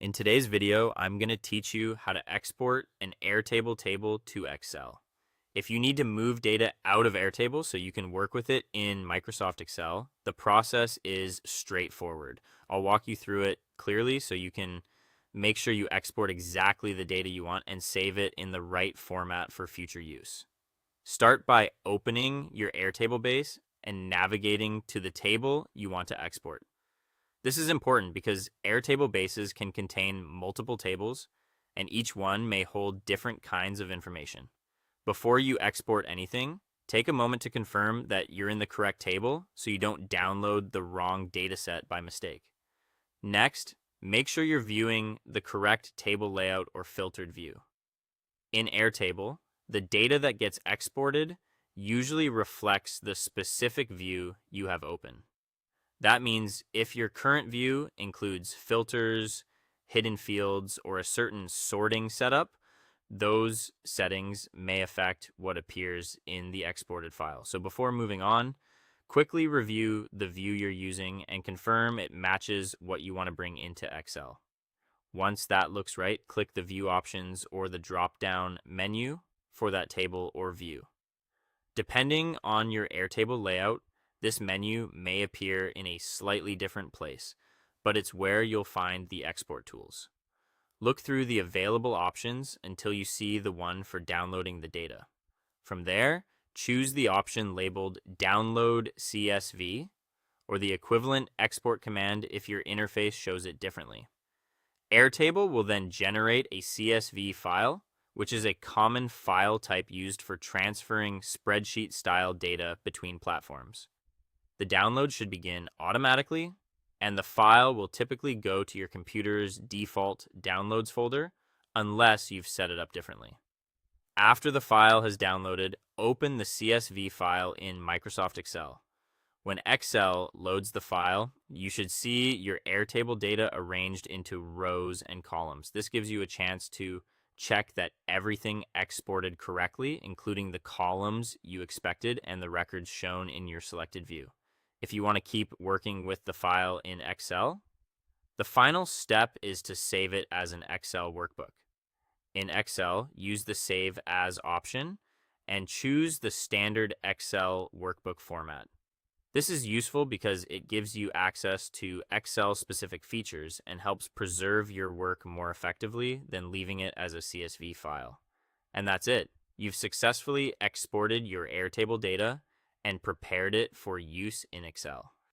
In today's video, I'm going to teach you how to export an Airtable table to Excel. If you need to move data out of Airtable so you can work with it in Microsoft Excel, the process is straightforward. I'll walk you through it clearly so you can make sure you export exactly the data you want and save it in the right format for future use. Start by opening your Airtable base and navigating to the table you want to export. This is important because Airtable bases can contain multiple tables, and each one may hold different kinds of information. Before you export anything, take a moment to confirm that you're in the correct table so you don't download the wrong dataset by mistake. Next, make sure you're viewing the correct table layout or filtered view. In Airtable, the data that gets exported usually reflects the specific view you have open. That means if your current view includes filters, hidden fields, or a certain sorting setup, those settings may affect what appears in the exported file. So before moving on, quickly review the view you're using and confirm it matches what you want to bring into Excel. Once that looks right, click the View options or the drop-down menu for that table or view. Depending on your Airtable layout, this menu may appear in a slightly different place, but it's where you'll find the export tools. Look through the available options until you see the one for downloading the data. From there, choose the option labeled Download CSV or the equivalent export command if your interface shows it differently. Airtable will then generate a CSV file, which is a common file type used for transferring spreadsheet-style data between platforms. The download should begin automatically, and the file will typically go to your computer's default downloads folder unless you've set it up differently. After the file has downloaded, open the CSV file in Microsoft Excel. When Excel loads the file, you should see your Airtable data arranged into rows and columns. This gives you a chance to check that everything exported correctly, including the columns you expected and the records shown in your selected view. If you want to keep working with the file in Excel, the final step is to save it as an Excel workbook. In Excel, use the Save As option and choose the standard Excel workbook format. This is useful because it gives you access to Excel-specific features and helps preserve your work more effectively than leaving it as a CSV file. And that's it. You've successfully exported your Airtable data and prepared it for use in Excel.